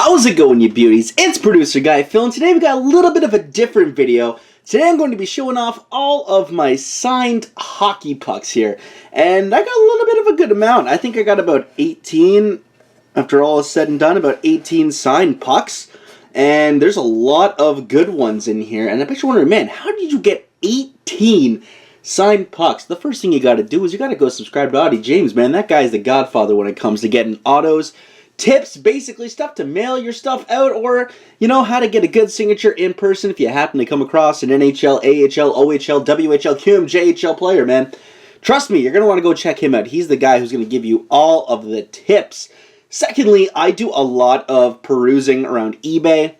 How's it going, you beauties? It's Producer Guy Phil, and today we got a little bit of a different video. Today I'm going to be showing off all of my signed hockey pucks here. And I got a little bit of a good amount. I think I got about 18, after all is said and done, about 18 signed pucks. And there's a lot of good ones in here. And I bet you're wondering, man, how did you get 18 signed pucks? The first thing you got to do is you got to go subscribe to Audie James, man. That guy's the godfather when it comes to getting autos. Tips, basically stuff to mail your stuff out, or, you know, how to get a good signature in person if you happen to come across an NHL, AHL, OHL, WHL, QM, JHL player, man. Trust me, you're going to want to go check him out. He's the guy who's going to give you all of the tips. Secondly, I do a lot of perusing around eBay.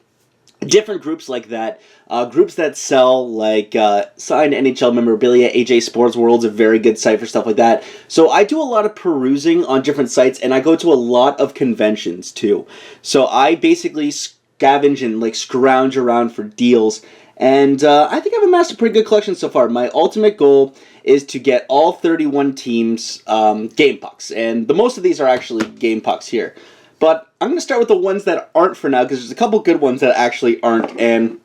Different groups like that. Groups that sell like signed NHL memorabilia. AJ Sports World's a very good site for stuff like that. So I do a lot of perusing on different sites, and I go to a lot of conventions too. So I basically scavenge and like scrounge around for deals, and I think I've amassed a pretty good collection so far. My ultimate goal is to get all 31 teams game pucks, and the most of these are actually game pucks here. But I'm going to start with the ones that aren't for now, because there's a couple good ones that actually aren't. And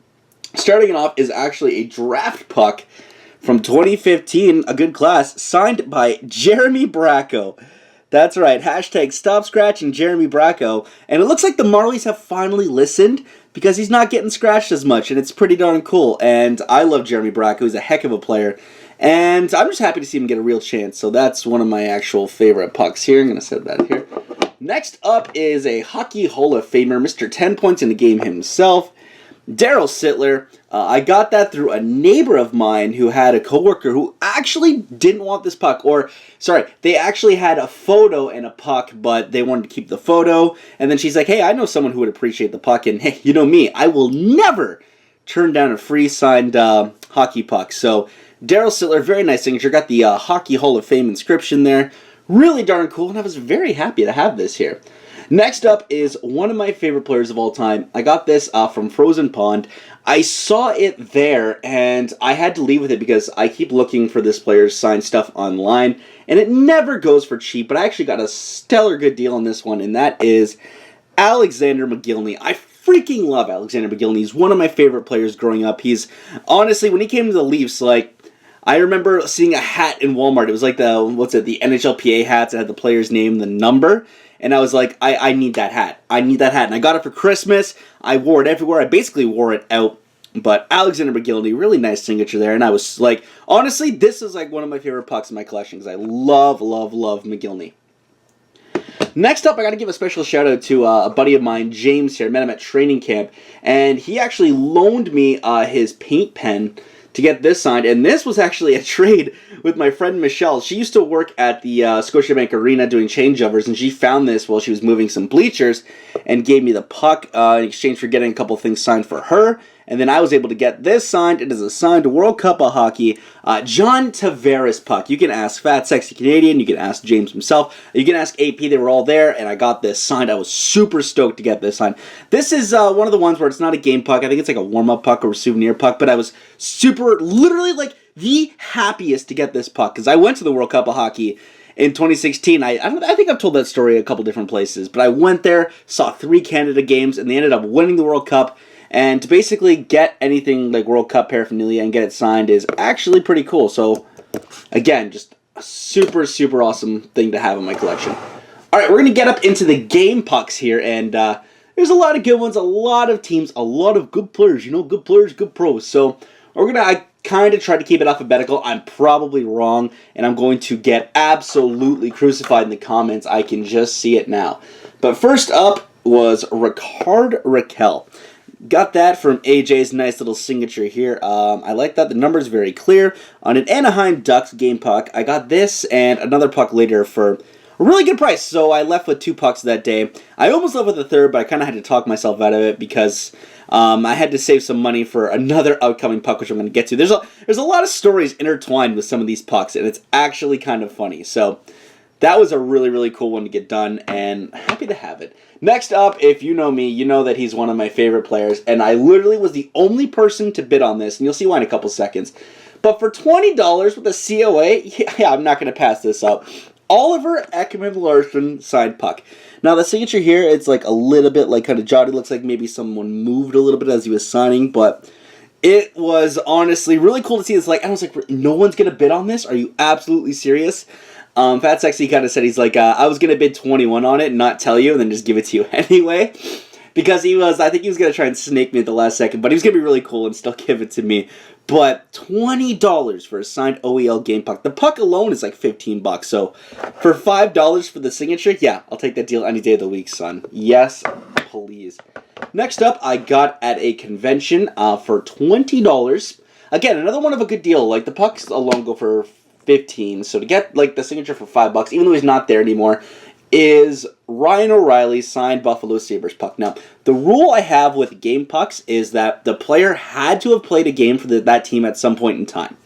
starting it off is actually a draft puck from 2015, a good class, signed by Jeremy Bracco. That's right, hashtag stop scratching Jeremy Bracco. And it looks like the Marlies have finally listened, because he's not getting scratched as much, and it's pretty darn cool. And I love Jeremy Bracco. He's a heck of a player. And I'm just happy to see him get a real chance. So that's one of my actual favorite pucks here. I'm going to set that here. Next up is a Hockey Hall of Famer, Mr. 10 points in the game himself, Daryl Sittler. I got that through a neighbor of mine who had a coworker who actually didn't want this puck. Or, sorry, they actually had a photo and a puck, but they wanted to keep the photo. And then she's like, hey, I know someone who would appreciate the puck. And hey, you know me, I will never turn down a free signed hockey puck. So, Daryl Sittler, very nice signature. Got the Hockey Hall of Fame inscription there. Really darn cool, and I was very happy to have this here. Next up is one of my favorite players of all time. I got this from Frozen Pond. I saw it there, and I had to leave with it because I keep looking for this player's signed stuff online, and it never goes for cheap, but I actually got a stellar good deal on this one, and that is Alexander Mogilny. I freaking love Alexander Mogilny. He's one of my favorite players growing up. He's, honestly, when he came to the Leafs, like, I remember seeing a hat in Walmart. It was like the NHLPA hats that had the player's name, the number. And I was like, I need that hat. I need that hat. And I got it for Christmas. I wore it everywhere. I basically wore it out. But Alexander Mogilny, really nice signature there. And I was like, honestly, this is like one of my favorite pucks in my collection because I love, love, love Mogilny. Next up, I got to give a special shout out to a buddy of mine, James here. I met him at training camp. And he actually loaned me his paint pen to get this signed, and this was actually a trade with my friend Michelle. She used to work at the Scotiabank Arena doing changeovers, and she found this while she was moving some bleachers and gave me the puck in exchange for getting a couple things signed for her. And then I was able to get this signed. It is a signed World Cup of Hockey John Tavares puck. You can ask Fat Sexy Canadian. You can ask James himself. You can ask AP. They were all there, and I got this signed. I was super stoked to get this signed. This is one of the ones where it's not a game puck. I think it's like a warm-up puck or a souvenir puck, but I was literally like the happiest to get this puck because I went to the World Cup of Hockey in 2016. I think I've told that story a couple different places, but I went there, saw 3 Canada games, and they ended up winning the World Cup. And to basically get anything like World Cup paraphernalia and get it signed is actually pretty cool. So, again, just a super, super awesome thing to have in my collection. All right, we're going to get up into the game pucks here. And there's a lot of good ones, a lot of teams, a lot of good players. You know, good players, good pros. So, I kind of try to keep it alphabetical. I'm probably wrong. And I'm going to get absolutely crucified in the comments. I can just see it now. But first up was Ricard Raquel. Got that from AJ's nice little signature here. I like that. The number's very clear. On an Anaheim Ducks game puck, I got this and another puck later for a really good price. So I left with 2 pucks that day. I almost left with a third, but I kind of had to talk myself out of it because I had to save some money for another upcoming puck, which I'm going to get to. There's a lot of stories intertwined with some of these pucks, and it's actually kind of funny. So that was a really, really cool one to get done, and happy to have it. Next up, if you know me, you know that he's one of my favorite players, and I literally was the only person to bid on this, and you'll see why in a couple seconds. But for $20 with a COA, yeah, I'm not going to pass this up. Oliver Ekman-Larsson signed puck. Now, the signature here, it's like a little bit like kind of jotty. Looks like maybe someone moved a little bit as he was signing, but it was honestly really cool to see. It's like, I was like, no one's going to bid on this? Are you absolutely serious? Fat Sexy kind of said, he's like, I was going to bid 21 on it and not tell you and then just give it to you anyway. Because I think he was going to try and snake me at the last second, but he was going to be really cool and still give it to me. But $20 for a signed OEL game puck. The puck alone is like $15, so for $5 for the signature, yeah, I'll take that deal any day of the week, son. Yes, please. Next up, I got at a convention for $20. Again, another one of a good deal. Like, the pucks alone go for $15, so to get like the signature for $5, even though he's not there anymore, is Ryan O'Reilly signed Buffalo Sabres puck. Now, the rule I have with game pucks is that the player had to have played a game for that team at some point in time.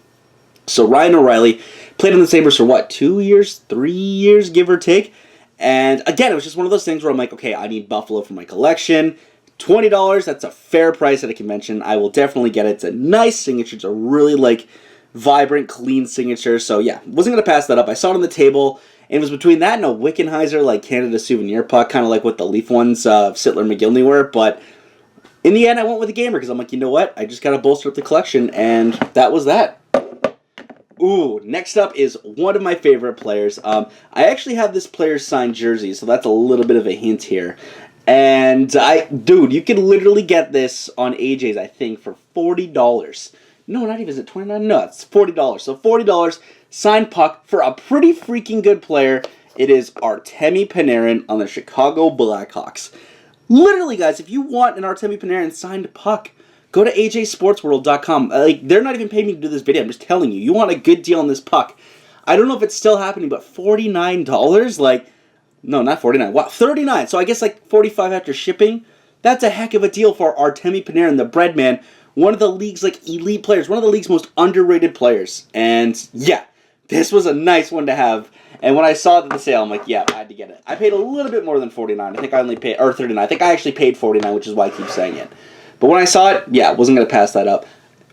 So Ryan O'Reilly played on the Sabres for what, 2 years, 3 years, give or take? And again, it was just one of those things where I'm like, okay, I need Buffalo for my collection. $20, that's a fair price at a convention. I will definitely get it. It's a nice signature. It's a really like vibrant, clean signature. So yeah, wasn't going to pass that up. I saw it on the table. And it was between that and a Wickenheiser, like, Canada souvenir puck, kind of like what the Leaf ones of Sittler McGillney were. But in the end, I went with the gamer because I'm like, you know what? I just got to bolster up the collection, and that was that. Ooh, next up is one of my favorite players. I actually have this player's signed jersey, so that's a little bit of a hint here. And, dude, you can literally get this on AJ's, I think, for $40. No, not even, is it $29? No, it's $40. So $40, signed puck for a pretty freaking good player. It is Artemi Panarin on the Chicago Blackhawks. Literally, guys, if you want an Artemi Panarin signed puck, go to ajsportsworld.com. Like, they're not even paying me to do this video. I'm just telling you. You want a good deal on this puck. I don't know if it's still happening, but $49? Like, no, not $49. Wow, $39. So I guess like $45 after shipping. That's a heck of a deal for Artemi Panarin, the bread man. One of the league's like elite players, one of the league's most underrated players. And yeah, this was a nice one to have. And when I saw it at the sale, I'm like, yeah, I had to get it. I paid a little bit more than $49. I think I only paid, or $39. I think I actually paid $49, which is why I keep saying it. But when I saw it, yeah, wasn't going to pass that up.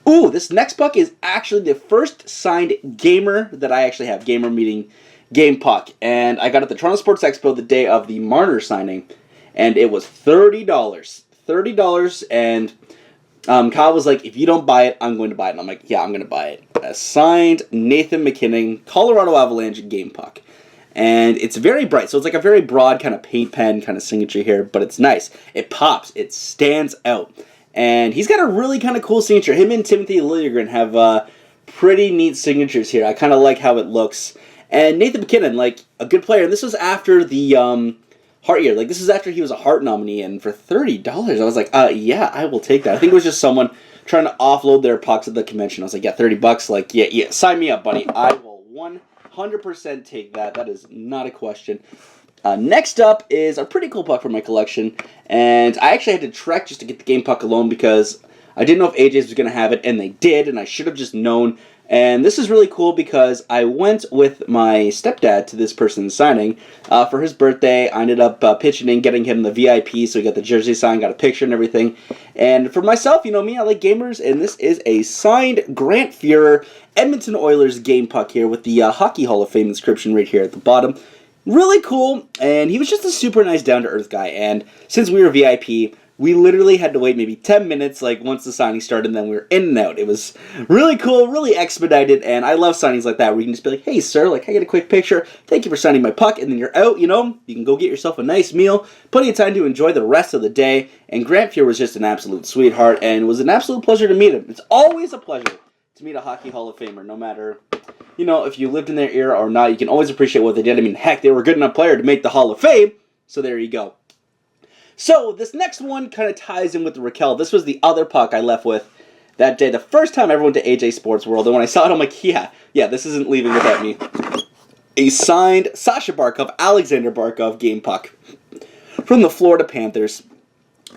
Ooh, this next puck is actually the first signed gamer that I actually have, gamer meeting game puck. And I got it at the Toronto Sports Expo the day of the Marner signing. And it was $30. $30, and Kyle was like, if you don't buy it, I'm going to buy it. And I'm like, yeah, I'm going to buy it. A signed Nathan McKinnon, Colorado Avalanche game puck. And it's very bright. So it's like a very broad kind of paint pen kind of signature here, but it's nice. It pops. It stands out. And he's got a really kind of cool signature. Him and Timothy Liljegren have pretty neat signatures here. I kind of like how it looks. And Nathan McKinnon, like, a good player. And this was after the Hart year. Like, this is after he was a Hart nominee, and for $30, I was like, yeah, I will take that. I think it was just someone trying to offload their pucks at the convention. I was like, yeah, $30, like, yeah, sign me up, buddy. I will 100% take that. That is not a question. Next up is a pretty cool puck for my collection, and I actually had to trek just to get the game puck alone because I didn't know if AJ's was going to have it, and they did, and I should have just known. And this is really cool because I went with my stepdad to this person's signing for his birthday. I ended up pitching in, getting him the VIP, so he got the jersey signed, got a picture and everything. And for myself, you know me, I like gamers, and this is a signed Grant Fuhrer Edmonton Oilers game puck here with the Hockey Hall of Fame inscription right here at the bottom. Really cool, and he was just a super nice, down-to-earth guy. And since we were VIP, we literally had to wait maybe 10 minutes, like, once the signing started, and then we were in and out. It was really cool, really expedited, and I love signings like that, where you can just be like, hey, sir, like, can I get a quick picture? Thank you for signing my puck, and then you're out, you know? You can go get yourself a nice meal, plenty of time to enjoy the rest of the day, and Grant Fuhrer was just an absolute sweetheart, and it was an absolute pleasure to meet him. It's always a pleasure to meet a Hockey Hall of Famer, no matter, you know, if you lived in their era or not. You can always appreciate what they did. I mean, heck, they were a good enough player to make the Hall of Fame, so there you go. So, this next one kind of ties in with the Raquel. This was the other puck I left with that day, the first time I ever went to AJ Sports World. And when I saw it, I'm like, yeah, this isn't leaving without me. A signed Sasha Barkov, Alexander Barkov game puck from the Florida Panthers.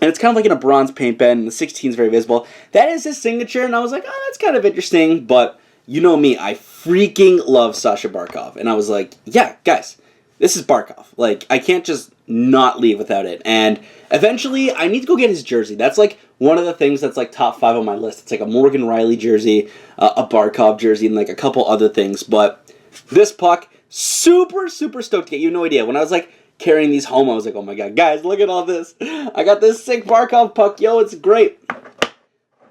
And it's kind of like in a bronze paint pen, and the 16 is very visible. That is his signature, and I was like, oh, that's kind of interesting. But you know me, I freaking love Sasha Barkov. And I was like, yeah, guys, this is Barkov. Like, I can't just not leave without it. And eventually, I need to go get his jersey. That's like one of the things that's like top 5 on my list. It's like a Morgan Riley jersey, a Barkov jersey, and like a couple other things. But this puck, Super, super stoked to get. You have no idea. When I was like carrying these home, I was like, oh my god, guys, look at all this. I got this sick Barkov puck. Yo, it's great.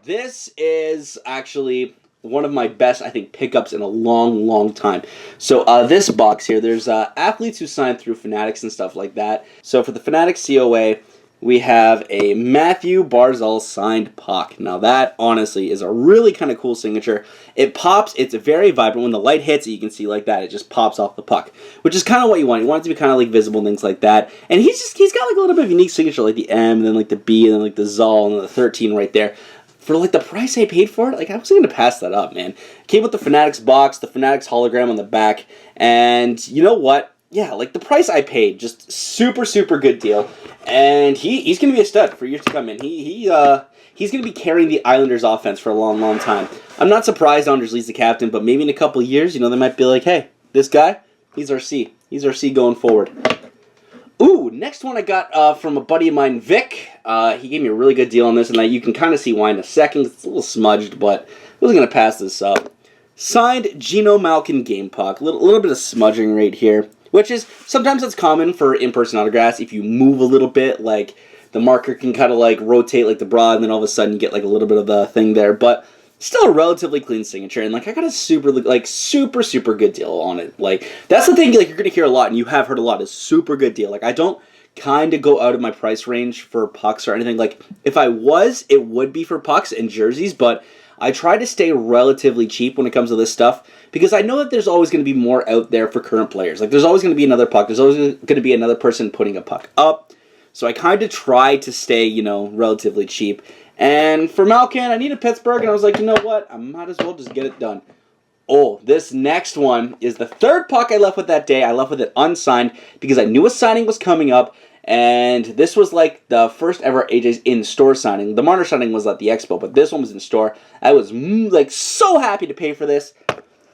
This is actually one of my best, I think, pickups in a long, long time. So this box here, there's athletes who signed through Fanatics and stuff like that. So for the Fanatics COA, we have a Matthew Barzal signed puck. Now that, honestly, is a really kind of cool signature. It pops, it's very vibrant. When the light hits it, you can see like that. It just pops off the puck, which is kind of what you want. You want it to be kind of like visible and things like that. And he's got like a little bit of a unique signature, like the M, and then like the B, and then like the Zal, and then the 13 right there. For like the price I paid for it, like I wasn't going to pass that up, man. It came with the Fanatics box, the Fanatics hologram on the back, and you know what? Yeah, like the price I paid, just super, super good deal. And he's going to be a stud for years to come, man. He's going to be carrying the Islanders offense for a long, long time. I'm not surprised Anders Lee's the captain, but maybe in a couple of years, you know, they might be like, hey, this guy, he's our C. He's our C going forward. Ooh, next one I got from a buddy of mine, Vic. He gave me a really good deal on this, and you can kind of see why in a second. It's a little smudged, but I wasn't going to pass this up. Signed Geno Malkin game puck. A little bit of smudging right here, which is sometimes that's common for in-person autographs. If you move a little bit, like the marker can kind of like rotate like the broad, and then all of a sudden you get like a little bit of the thing there, but still a relatively clean signature, and like I got a super good deal on it. Like that's the thing, like you're gonna hear a lot, and you have heard a lot, is super good deal. Like I don't kind of go out of my price range for pucks or anything. Like if I was, it would be for pucks and jerseys, but I try to stay relatively cheap when it comes to this stuff because I know that there's always going to be more out there for current players. Like there's always going to be another puck. There's always going to be another person putting a puck up. So I kind of try to stay, you know, relatively cheap. And for Malkin, I needed Pittsburgh, and I was like, you know what? I might as well just get it done. Oh, this next one is the third puck I left with that day. I left with it unsigned because I knew a signing was coming up, and this was like the first ever AJ's in-store signing. The Marner signing was at the Expo, but this one was in store. I was like so happy to pay for this.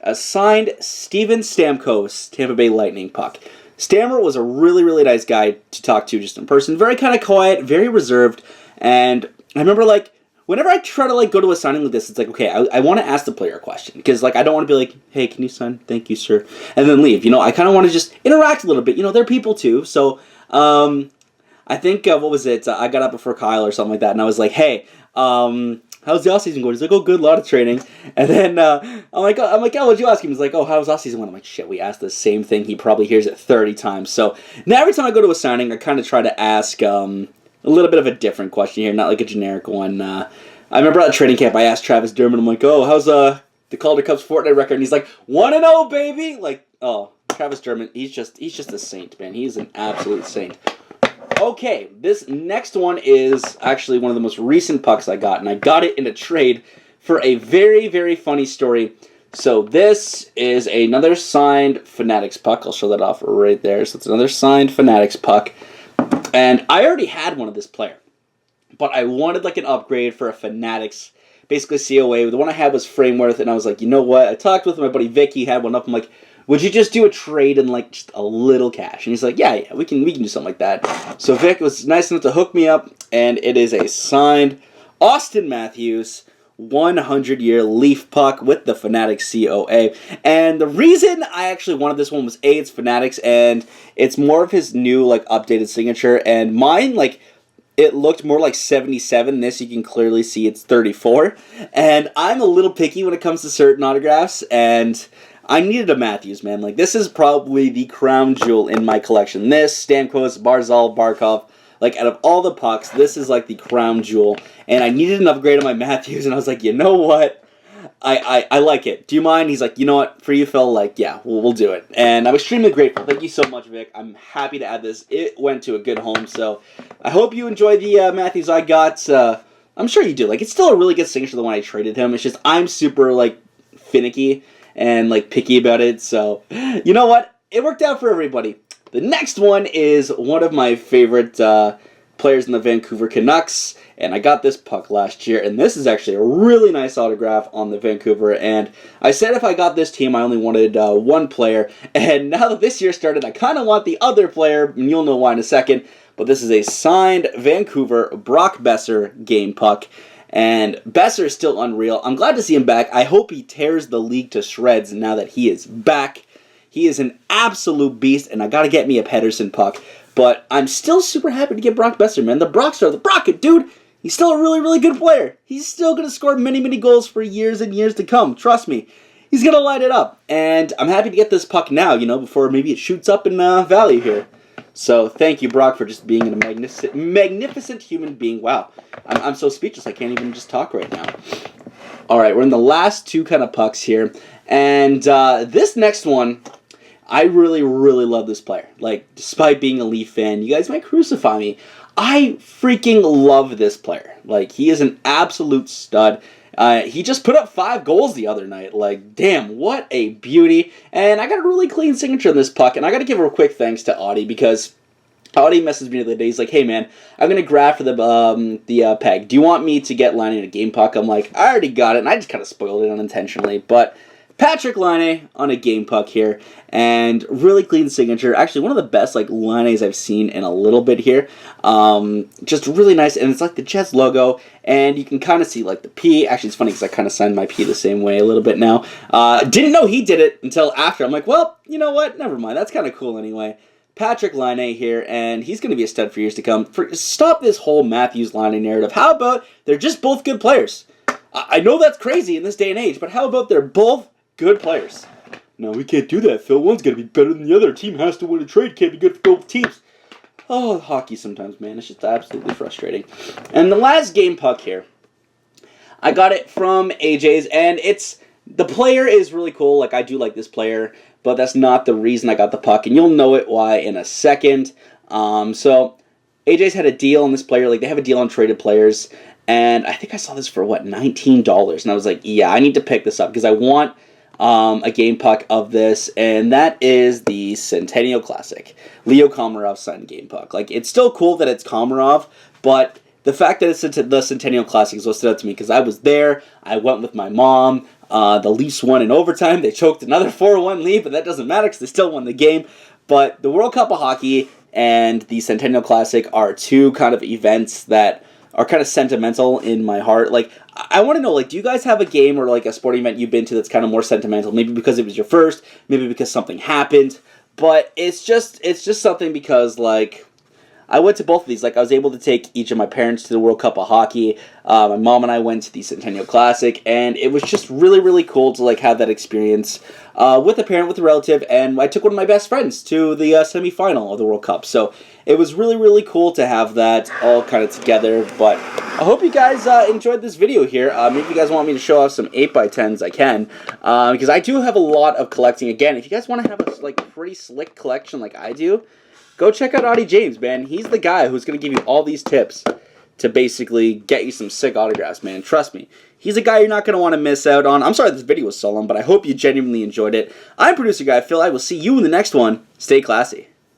A signed Steven Stamkos Tampa Bay Lightning puck. Stammer was a really, really nice guy to talk to just in person. Very kind of quiet, very reserved, and I remember, like, whenever I try to, like, go to a signing like this, it's like, okay, I want to ask the player a question. Because, like, I don't want to be like, hey, can you sign? Thank you, sir. And then leave. You know, I kind of want to just interact a little bit. You know, they're people, too. So, I think, what was it? I got up before Kyle or something like that, and I was like, hey, how's the off-season going? He's like, oh, good, a lot of training. And then, I'm like, oh, what'd you ask him? He's like, oh, how's off-season going? I'm like, shit, we asked the same thing. He probably hears it 30 times. So, now every time I go to a signing, I kind of try to ask, a little bit of a different question here, not like a generic one. I remember at training camp, I asked Travis Dermott, I'm like, oh, how's the Calder Cup's Fortnite record? And he's like, 1-0, baby! Like, oh, Travis Dermott, he's just a saint, man. He's an absolute saint. Okay, this next one is actually one of the most recent pucks I got, and I got it in a trade for a very, very funny story. So this is another signed Fanatics puck. I'll show that off right there. So it's another signed Fanatics puck. And I already had one of this player, but I wanted like an upgrade for a Fanatics, basically COA. The one I had was Frameworth, and I was like, you know what? I talked with my buddy Vic. He had one up. I'm like, would you just do a trade and like just a little cash? And he's like, yeah, we can do something like that. So Vic was nice enough to hook me up, and it is a signed Austin Matthews 100-year Leaf puck with the Fanatics COA. And the reason I actually wanted this one was A, it's Fanatics, and it's more of his new, like, updated signature. And mine, like, it looked more like 77. This, you can clearly see it's 34. And I'm a little picky when it comes to certain autographs, and I needed a Matthews, man. Like, this is probably the crown jewel in my collection. This, Stamkos, Barzal, Barkov. Like, out of all the pucks, this is, like, the crown jewel. And I needed an upgrade on my Matthews, and I was like, you know what? I like it. Do you mind? He's like, you know what? For you, Phil, like, yeah, we'll do it. And I'm extremely grateful. Thank you so much, Vic. I'm happy to add this. It went to a good home, so I hope you enjoy the Matthews I got. I'm sure you do. Like, it's still a really good signature, the one I traded him. It's just I'm super, like, finicky and, like, picky about it. So, you know what? It worked out for everybody. The next one is one of my favorite players in the Vancouver Canucks, and I got this puck last year, and this is actually a really nice autograph on the Vancouver, and I said if I got this team, I only wanted one player, and now that this year started, I kind of want the other player, and you'll know why in a second, but this is a signed Vancouver Brock Boeser game puck, and Boeser is still unreal. I'm glad to see him back. I hope he tears the league to shreds now that he is back. He is an absolute beast, and I got to get me a Pedersen puck. But I'm still super happy to get Brock Boeser, man. The Brockstar, the Brocket, dude. He's still a really, really good player. He's still going to score many, many goals for years and years to come. Trust me. He's going to light it up. And I'm happy to get this puck now, you know, before maybe it shoots up in value here. So thank you, Brock, for just being a magnificent human being. Wow. I'm so speechless. I can't even just talk right now. All right, we're in the last two kind of pucks here. And this next one, I really, really love this player. Like, despite being a Leaf fan, you guys might crucify me. I freaking love this player. Like, he is an absolute stud. He just put up 5 goals the other night. Like, damn, what a beauty. And I got a really clean signature on this puck. And I got to give a quick thanks to Audie, because Audie messaged me the other day. He's like, hey, man, I'm going to grab for the peg. Do you want me to get Laine a game puck? I'm like, I already got it. And I just kind of spoiled it unintentionally. But Patrik Laine on a game puck here, and really clean signature. Actually, one of the best like Laines I've seen in a little bit here. Just really nice, and it's like the Jets logo, and you can kind of see like the P. Actually, it's funny because I kind of signed my P the same way a little bit now. Didn't know he did it until after. I'm like, well, you know what? Never mind. That's kind of cool anyway. Patrik Laine here, and he's going to be a stud for years to come. Stop this whole Matthews Laine narrative. How about they're just both good players? I know that's crazy in this day and age, but how about they're both good players? No, we can't do that, Phil. One's got to be better than the other. A team has to win a trade. Can't be good for both teams. Oh, hockey sometimes, man. It's just absolutely frustrating. And the last game puck here, I got it from AJ's, and the player is really cool. Like, I do like this player, but that's not the reason I got the puck, and you'll know it why in a second. So AJ's had a deal on this player. Like, they have a deal on traded players, and I think I saw this for, what, $19? And I was like, yeah, I need to pick this up because I want a game puck of this, and that is the Centennial Classic. Leo Komarov signed game puck. Like, it's still cool that it's Komarov, but the fact that it's the Centennial Classic is what stood out to me, because I was there, I went with my mom, the Leafs won in overtime, they choked another 4-1 lead, but that doesn't matter because they still won the game. But the World Cup of Hockey and the Centennial Classic are two kind of events that are kind of sentimental in my heart. Like, I want to know, like, do you guys have a game or, like, a sporting event you've been to that's kind of more sentimental? Maybe because it was your first, maybe because something happened, but it's just something because, like, I went to both of these. Like, I was able to take each of my parents to the World Cup of Hockey. My mom and I went to the Centennial Classic, and it was just really, really cool to, like, have that experience with a parent, with a relative, and I took one of my best friends to the semifinal of the World Cup. So it was really, really cool to have that all kind of together. But I hope you guys enjoyed this video here. Maybe you guys want me to show off some 8x10s, I can, because I do have a lot of collecting. Again, if you guys want to have a like pretty slick collection like I do, go check out Audie James, man. He's the guy who's going to give you all these tips to basically get you some sick autographs, man. Trust me. He's a guy you're not going to want to miss out on. I'm sorry this video was so long, but I hope you genuinely enjoyed it. I'm producer guy Phil. I will see you in the next one. Stay classy.